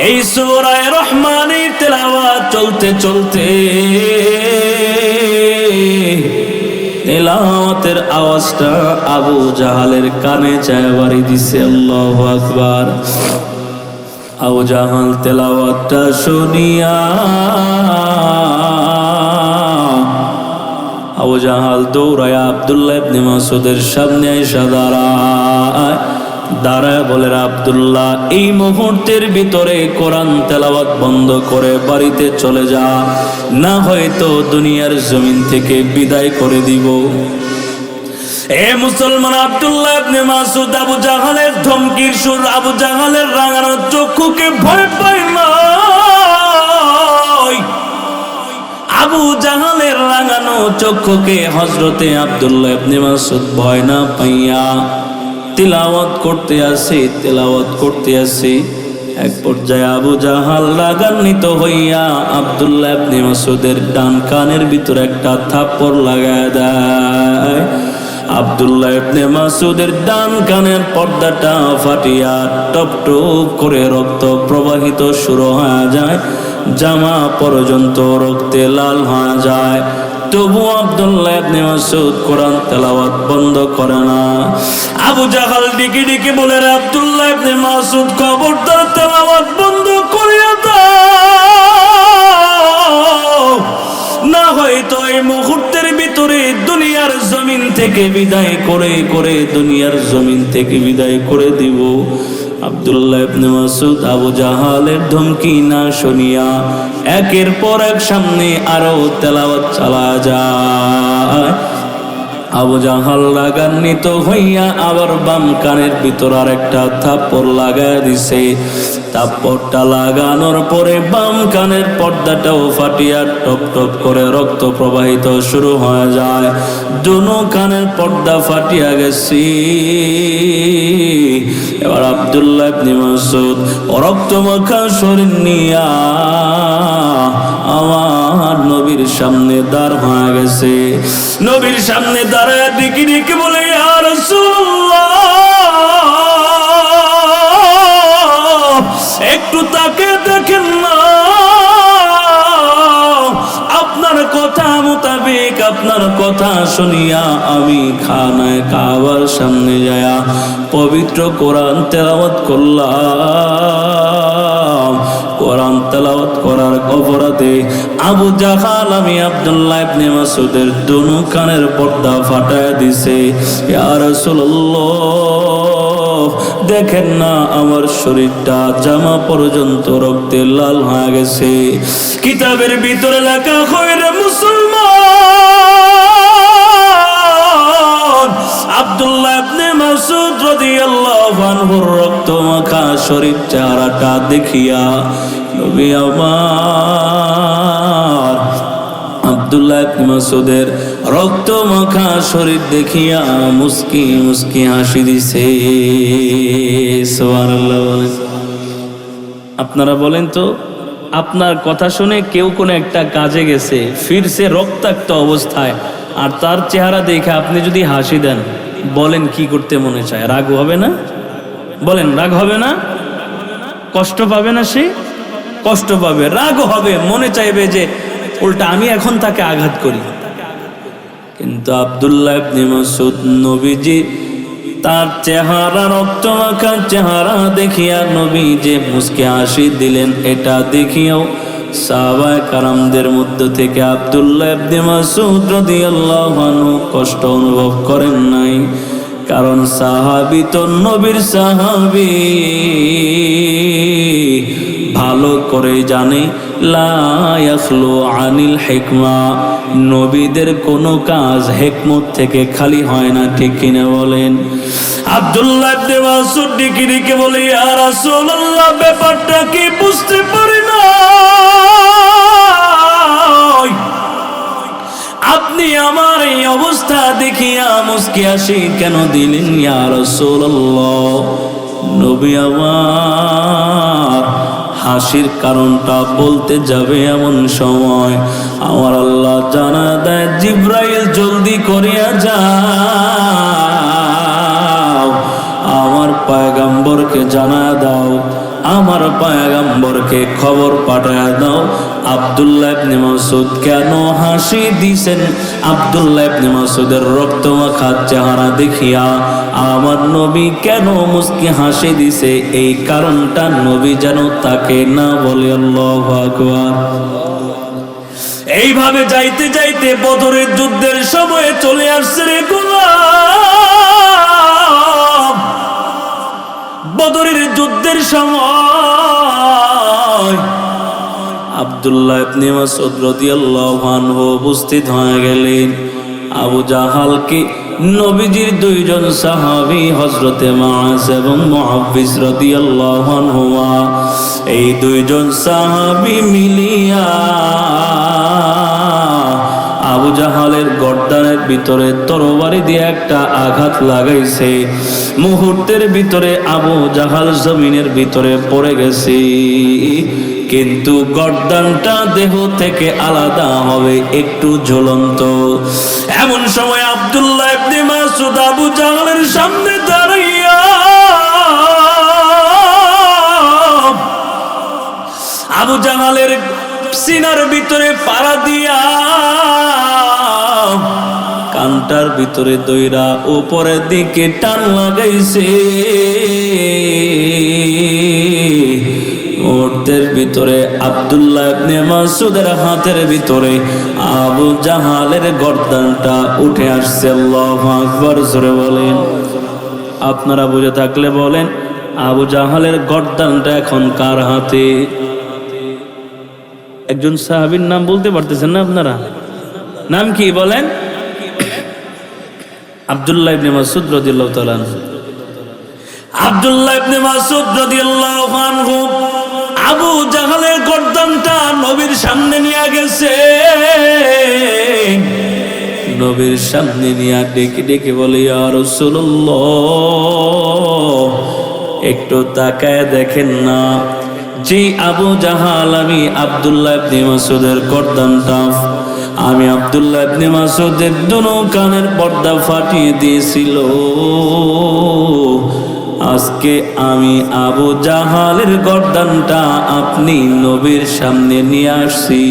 এই সূরা রহমানের তেলাওয়াত চলতে চলতে তেলাওয়াতের আওয়াজটা আবু জাহালের কানে যায় বাড়ি দিছে। আল্লাহু আকবার। আবু জাহাল তেলাওয়াতটা শুনিয়া আবু জাহাল দৌড়ায় আব্দুল্লাহ ইবনে মাসউদের সামনে এসে দাঁড়ায় বলে, আব্দুল্লাহ এই মুহূর্তের ভিতরে কোরআন তেলাওয়াত বন্ধ করে বাড়িতে চলে যা, না হয়তো দুনিয়ার জমিন থেকে বিদায় করে দিব। এ মুসলমান, আব্দুল্লাহ ইবনে মাসউদ আবু জাহালের ধমকির সুর, আবু জাহালের রাঙানো চক্ষুকে ভয় পায় না। আবু জাহালের রাঙানো চক্ষুকে হযরতে আব্দুল্লাহ ইবনে মাসউদ ভয় না পাইয়া তিলাওয়াত করতে আসে। এক পর্যায়ে আবু জাহাল রাগান্বিত হইয়া আব্দুল্লাহ ইবনে মাসউদের ডান কানের ভিতরে একটা থাপ্পড় লাগায় দেয়। আব্দুল্লাহ ইবনে মাসউদের ডান কানের পর্দাটা ফাটিয়া টপ টপ করে রক্ত প্রবাহিত শুরু হয়ে যায়, জামা পর্যন্ত রক্তে লাল হয়ে যায়। তবু আব্দুল্লাহ ইবনে মাসউদ কোরআন তেলাওয়াত বন্ধ করে না। আবু জাহাল ডেকে ডেকে বলে, আব্দুল্লাহ ইবনে মাসউদ খবরদার তেলাওয়াত বন্ধ করিয়া দাও, না হয়তো এই মুহূর্তের ভিতরে দুনিয়ার জমিন থেকে বিদায় করে দিব। আব্দুল্লাহ ইবনে মাসউদ আবু জাহালের ধমকি না শুনিয়া একের পর এক সামনে আরো তেলাওয়াত চালা যায়। আবু জাহাল রাগান্বিত হইয়া আবার বাম কানের ভিতর আর একটা থাপ্পড় লাগায় দিছে। থাপ্পড়টা লাগানোর পরে বাম কানের পর্দাটাও ফাটিয়া টপ টপ করে রক্ত প্রবাহিত শুরু হয়ে যায়। দুনো কানের পর্দা ফাটিয়া গেছে। এবার আব্দুল্লাহ ইবনে মাসউদ রক্তমাখা শরীর নিয়া আমার নবীর সামনে দাঁড় হয়ে গেছে। নবীর সামনে দাঁড়ায় ডেকে ডেকে বলে, ইয়া রাসূলুল্লাহ, একটু তাকে দেখেন না, আপনার কথা মোতাবেক, আপনার কথা শুনিয়া আমি খানায়ে কাবার সামনে যায়া পবিত্র কোরআন তেলাওয়াত করলাম। কোরআন তেলাওয়াত করার অপরাধে আবু জাহাল আমি আব্দুল্লাহ ইবনে মাসউদের দুনো কানের পর্দা ফাটায় দিছে। ইয়া রাসূলুল্লাহ, দেখেন না আমার শরীরটা জামা পর্যন্ত রক্তে লাল হয়ে গেছে। কিতাবের ভিতরে লেখা হয় রে মুসলমান, আব্দুল্লাহ ইবনে মাসউদ রাদিয়াল্লাহু আনহুর রক্তমাখা শরীর চেহারাটা দেখিয়া নবী আমার আব্দুল্লাহ ইবনে মাসউদের রক্তমাখা শরীর দেখিয়া মুস্কি মুস্কি হাসি দিছে। সুবহানাল্লাহ। আপনারা বলেন তো, আপনার কথা শুনে কেউ কোনো একটা কাজে গেছে, ফিরছে রক্তাক্ত অবস্থায়, আর তার চেহারা দেখে আপনি যদি হাসি দেন, বলেন কি করতে মনে চায়? রাগ হবে না? বলেন, রাগ হবে না? কষ্ট পাবে না? সে কষ্ট পাবে, রাগ হবে, মনে চাইবে যে উল্টা আমি এখন তাকে আঘাত করি। কিন্তু আব্দুল্লাহ ইবনে মাসউদ নবীজি তার চেহারা, রক্তমাখা চেহারা দেখিয়া নবী যে মুস্কি হাসি দিলেন, এটা দেখিয়াও সাহাবায়ে কারামদের মধ্য থেকে আব্দুল্লাহ ইবনে মাসউদ রাদিয়াল্লাহু আনহু কষ্ট অনুভব করেন নাই। কারণ সাহাবী তো নবীর সাহাবী, ভালো করে জানে লা ইয়াখলু আনিল হিকমা, নবীদের কোনো কাজ হিকমত থেকে খালি হয় না। ঠিক কিনা বলেন? আব্দুল্লাহ ইবনে মাসউদ ডেকে ডেকে বলে, ইয়া রাসূলুল্লাহ, ব্যাপারটা কি বুঝতে পারি না। আপনি আমার এই অবস্থা দেখিয়া মুস্কি হাসি কেন দিলেন ইয়া রাসূলুল্লাহ? নবী আমার হাসির কারণটা বলতে যাবে এমন সময় আমার আল্লাহ জানা দেয়, জিব্রাইল জলদি করিয়া যাও, আমার পয়গম্বরকে জানা দাও, আমার পয়গম্বরকে খবর পাঠায়া দাও আব্দুল্লাহ ইবনে মাসউদ কেন হাসি দিছেন। আব্দুল্লাহ ইবনে মাসউদের রক্তমাখা চেহারা দেখিয়া আমার নবী কেন মুস্কি হাসি দিছে, এই কারণটা নবী যেন তাকে না বলে। আল্লাহু আকবার। এইভাবে যাইতে যাইতে বদরের যুদ্ধের সময় চলে আসছে রে গোলাম। বদরের যুদ্ধের সময় আব্দুল্লাহ ইবনে মাসউদ রাদিয়াল্লাহু আনহু উপস্থিত হয়ে গেলেন। আবু জাহালকে নবীজির দুইজন সাহাবী হযরতে মুআজ এবং মুআব্বিস রাদিয়াল্লাহু আনহুমা, এই দুইজন সাহাবী মিলিয়া আবু জাহালের গর্দানের ভিতরে তরবারি দিয়ে একটা আঘাত লাগাইছে। মুহূর্তের ভিতরে আবু জাহাল জমিনের ভিতরে পড়ে গেছে, কিন্তু গর্দানটা দেহ থেকে আলাদা হবে, একটু ঝুলন্ত। এমন সময় আব্দুল্লাহ ইবনে মাসউদ আবু জাহালের সামনে দাঁড়াইয়া আবু জাহালের সিনার ভিতরে পাড়া দিয়া কানটার ভিতরে দইরা উপরের দিকে টান লাগাইছে। মুহূর্তের ভিতরে আব্দুল্লাহ ইবনে মাসউদের হাতের ভিতরে আবু জাহালের গর্দানটা উঠে আসছে। আল্লাহু আকবার, জোরে বলেন। আপনারা বুঝে থাকলে বলেন, আবু জাহালের গর্দানটা এখন কার হাতে? একজন সাহাবীর নাম বলতে পারতেছেন না আপনারা? নাম কি বলেন? আব্দুল্লাহ ইবনে মাসউদ রাদিয়াল্লাহু তাআলা আনহু। আব্দুল্লাহ ইবনে মাসউদ রাদিয়াল্লাহু আনহু আবু জাহালের গর্দানটা নবীর সামনে নিয়ে গেছে। নবীর সামনে নিয়ে ডেকে ডেকে বলে, ইয়া রাসূলুল্লাহ, একটু তাকায় দেখেন না, জি আবু জাহাল আমি আব্দুল্লাহ ইবনে মাসউদের গর্দানটা, আমি আব্দুল্লাহ ইবনে মাসউদের দুনো কানের পর্দা ফাটিয়ে দিয়েছিল। আজকে আমি আবু জাহালের গর্দানটা আপনি নবীর সামনে নিয়ে আসছি।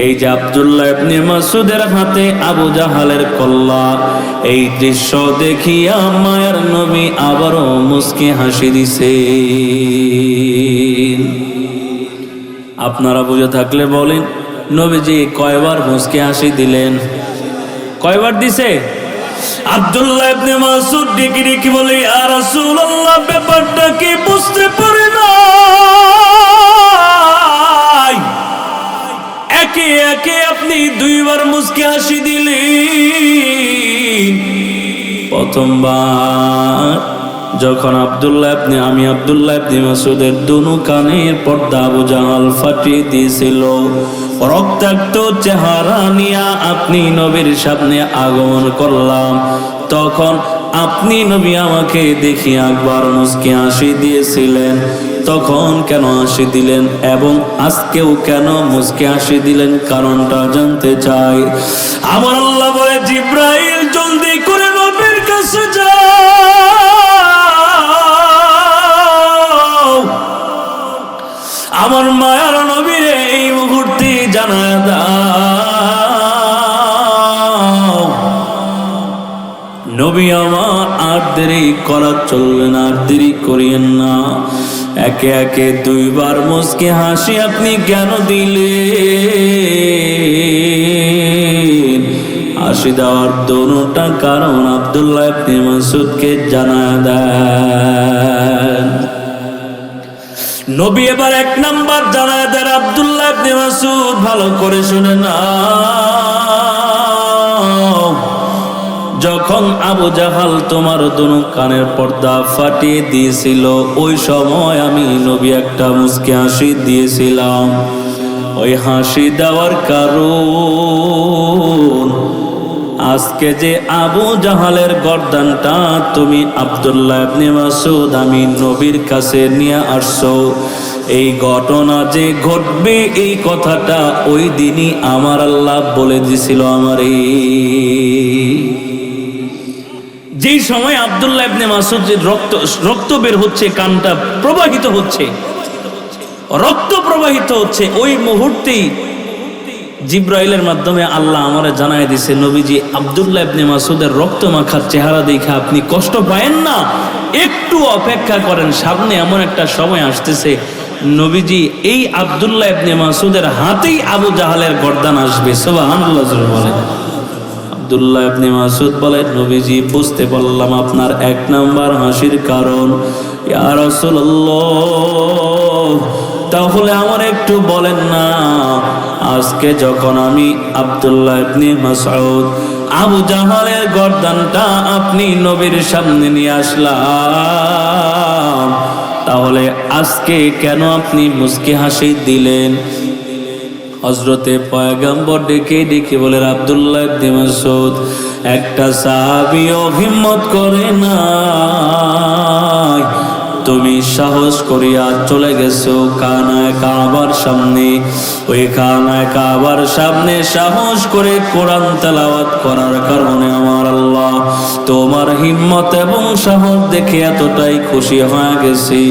এই যে আব্দুল্লাহ ইবনে মাসউদের হাতে আবু জাহালের কল্লা, এই দৃশ্য দেখিয়া মায়ের নবী আবারও মুস্কি হাসি দিছে। আপনারা বুঝে থাকলে বলেন, নবীজি কয়বার মুস্কি হাসি দিলেন? কয়বার দিছে? আব্দুল্লাহ ইবনে মাসউদ ডেকে ডেকে বলে, ইয়া রাসূলুল্লাহ, ব্যাপারটা কি বুঝতে পারি না, একে একে আপনি দুইবার মুস্কি হাসি দিলেন। প্রথমবার যখন আমি আব্দুল্লাহ ইবনে মাসউদের দুনো কানের পর্দা আবু জাহাল ফাটিয়ে দিয়েছিল, রক্তাক্ত চেহারা নিয়ে আপনি নবীর সামনে আগমন করলাম, তখন আপনি নবী আমাকে দেখি একবার মুস্কি হাসি দিয়েছিলেন, তখন কেন হাসি দিলেন এবং আজকেও কেন মুস্কি হাসি দিলেন, কারণটা জানতে চাই। আমার আল্লাহ বলে, জিব্রাইল জলদি করে নবীর কাছে যাও, আমার মায়ার নবীরে এই মুহূর্তে জানায় দাও, নবী আমার আর দেরি করা চলবে না, আর দেরি করিয়েন না। একে একে দুইবার মুস্কি হাসি আপনি কেন দিলেন? হাসি দেওয়ার দোনোটা কারণ আব্দুল্লাহ ইবনে মাসউদকে জানায় দেন। নবী এবার এক নাম্বার জানায় দেন, আব্দুল্লাহ ইবনে মাসউদ ভালো করে শুনে না, যখন আবু জাহাল তোমার দুনো কানের পর্দা ফাটিয়ে দিয়েছিল, ওই সময় আমি নবী একটা মুস্কি হাসি দিয়েছিলাম। ওই হাসি দেওয়ার কারণ আজকে যে আবু জাহালের গর্দানটা তুমি আব্দুল্লাহ ইবনে মাসউদ আমি নবীর কাছে নিয়ে আসছো, এই ঘটনা যে ঘটবে এই কথাটা ওই দিনই আমার আল্লাহ বলে দিছিল আমারে। যেই সময় আব্দুল্লাহ ইবনে মাসউদ যে রক্ত বের হচ্ছে, কানটা প্রবাহিত হচ্ছে, রক্ত প্রবাহিত হচ্ছে, ওই মুহূর্তেই জিব্রাইলের মাধ্যমে আল্লাহ আমারে জানায় দিছে, নবীজি আব্দুল্লাহ ইবনে মাসউদের রক্ত মাখার চেহারা দেখে আপনি কষ্ট পায়েন না, একটু অপেক্ষা করেন, সামনে এমন একটা সময় আসতেছে নবীজি এই আব্দুল্লাহ ইবনে মাসউদের হাতেই আবু জাহালের গর্দান আসবে। সুবহানাল্লাহ বলেন। আব্দুল্লাহ ইবনে মাসউদ বলেন, নবীজি বুঝতে পারলাম আপনার এক নাম্বার হাসির কারণ। ইয়া রাসূলুল্লাহ, তাহলে আমার একটু বলেন না, আজকে যখন আমি আব্দুল্লাহ ইবনে মাসউদ আবু জাহালের গর্দানটা আপনি নবীর সামনে নিয়ে আসলাম, তাহলে আজকে কেন আপনি মুস্কি হাসি দিলেন? হযরতে পয়গম্বর ডেকে ডেকে বলেন, আব্দুল্লাহ ইবনে মাসউদ, একটা সাহাবীও হিম্মত করে না, তুমি সাহস করিয়া চলে গেছো খানায়ে কাবার সামনে, ওই খানায়ে কাবার সামনে সাহস করে কোরআন তেলাওয়াত করার কারণে আমার আল্লাহ তোমার হিম্মত এবং সাহস দেখে এতটাই খুশি হয়ে গেছি,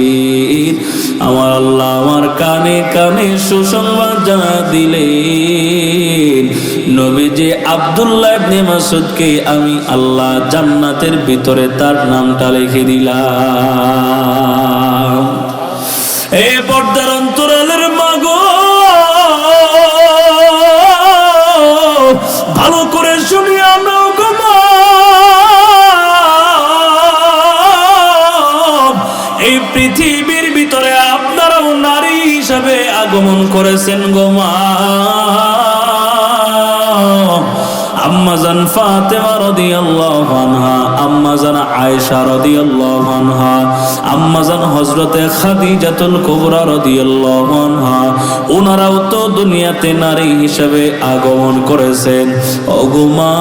আমার আল্লাহ আমার কানে কানে সুসংবাদ জানা দিলেন, নবীজি আব্দুল্লাহ ইবনে মাসউদকে আমি আল্লাহ জান্নাতের ভিতরে তার নামটা লিখে দিলাম। এই পর্দার অন্তরালের মাগো, ভালো করে শুনি আমরা এই পৃথিবীর ভিতরে আপনারাও নারী হিসাবে আগমন করেছেন গো মা। আম্মাজান ফাতেমা রাদিয়াল্লাহু আনহা, আম্মাজান আয়েশা রাদিয়াল্লাহু আনহা, আম্মাজান হযরতে খাদিজাতুল কুবরা রাদিয়াল্লাহু আনহা, ওনারাও তো দুনিয়াতে নারী হিসেবে আগমন করেছেন। ওগো মা,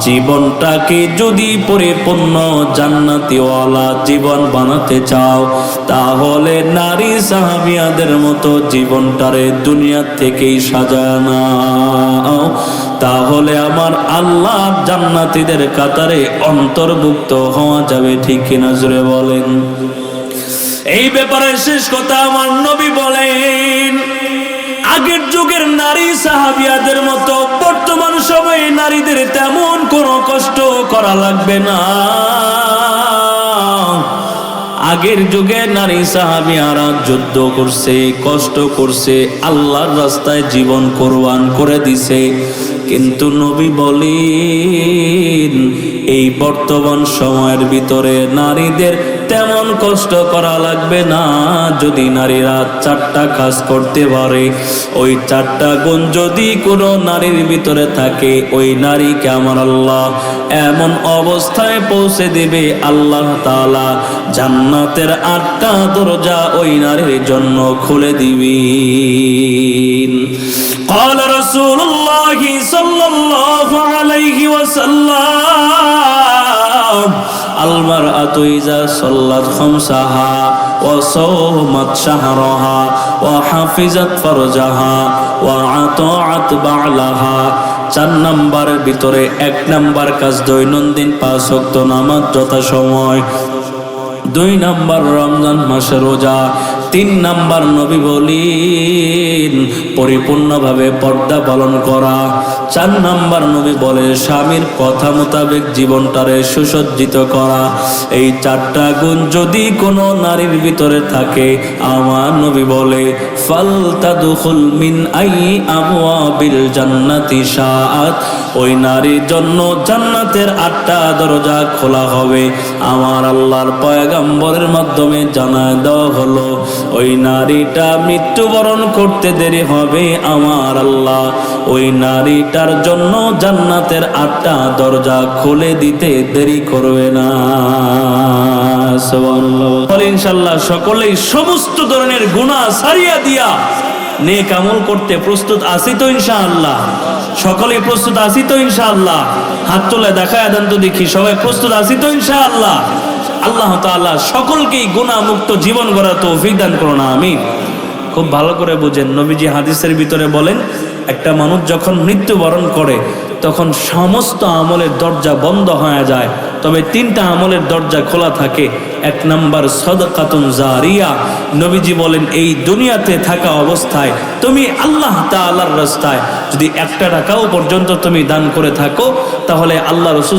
জীবনটাকে যদি পরিপূর্ণ জান্নাতীওয়ালা জীবন বানাতে চাও, তাহলে নারী সাহাবিয়াদের মতো জীবনটারে দুনিয়া থেকেই সাজায় নাও, তাহলে আমার আল্লাহ জান্নাতীদের কাতারে অন্তর্ভুক্ত হওয়া যাবে। ঠিক কিনা জোরে বলেন। এই ব্যাপারে শেষ কথা আমার নবী বলেন, আগের যুগের নারী সাহাবিয়াদের মতো বর্তমান সময়ে নারীদের তেমন কোনো কষ্ট করা লাগবে না। আগের যুগে নারী সাহাবিয়ারা যুদ্ধ করছে, কষ্ট করছে, আল্লাহর রাস্তায় জীবন কোরবান করে দিছে, কিন্তু নবী বলেন এই বর্তমান সময়ের ভিতরে নারীদের তেমন কষ্ট করা লাগবে না। যদি নারীরা 4টা কাজ করতে পারে, ওই 4টা গুণ যদি কোনো নারীর ভিতরে থাকে, ওই নারীকে আমার আল্লাহ এমন অবস্থায় পৌঁছে দেবে, আল্লাহ তাআলা জান্নাতের 8টা দরজা ওই নারীর জন্য খুলে দিবেন। قال رسول الله صلى الله عليه وسلم المرأة إذا صلت خمسها وصومت شهرها وحفظت فرجها وأطاعت بعلها। 4 নম্বরের ভিতরে 1 নম্বর কাজ দৈনন্দিন 5 ওয়াক্ত নামাজ যথাসময়, 2 নম্বর রমজান মাসের রোজা, 3 নম্বর নবী বলেন পরিপূর্ণভাবে পর্দা পালন করা, 4 নম্বর নবী বলে স্বামীর কথা মোতাবেক জীবনটারে সুসজ্জিত করা। এই 4টা গুণ যদি কোনো নারীর ভিতরে থাকে, আমার নবী বলে ফালতাদখুল মিন আই আবওয়াবিল জান্নাতি শাআত, ওই নারীর জন্য জান্নাতের 8টা দরজা খোলা হবে। আমার আল্লাহর পয়গম্বরের মাধ্যমে জানায় দেওয়া হলো, ওই নারীটা মৃত্যুবরণ করতে দেরি হবে, আমার আল্লাহ ওই নারীটার জন্য জান্নাতের 8টা দরজা খুলে দিতে দেরি করবে না। সুবহানাল্লাহ। ইনশাআল্লাহ সকলেই সমস্ত ধরনের গুনাহ ছাড়িয়ে দিয়া নেক আমল করতে প্রস্তুত আছি তো ইনশাআল্লাহ? সকলেই প্রস্তুত আছি তো ইনশাআল্লাহ? হাত তুলে দেখায় দেন তো দেখি, সবাই প্রস্তুত আছি তো ইনশাআল্লাহ? আল্লাহ তাআলা সকলকেই গুনাহমুক্ত জীবন গড়ার তৌফিক দান করুন, আমিন। খুব ভালো করে বুঝেন, নবীজি হাদিসের ভিতরে বলেন, একটা মানুষ যখন মৃত্যুবরণ করে তখন সমস্ত আমলের দরজা বন্ধ হয়ে যায়, তবে 3টা আমলের দরজা খোলা থাকে। 1 নাম্বার সাদাকাতুন জারিয়া। নবীজি বলেন, এই দুনিয়াতে থাকা অবস্থায় তুমি আল্লাহ তাআলার রাস্তায় যদি 1 টাকাও পর্যন্ত তুমি দান করে থাকো, তাহলে আল্লাহ রাসূল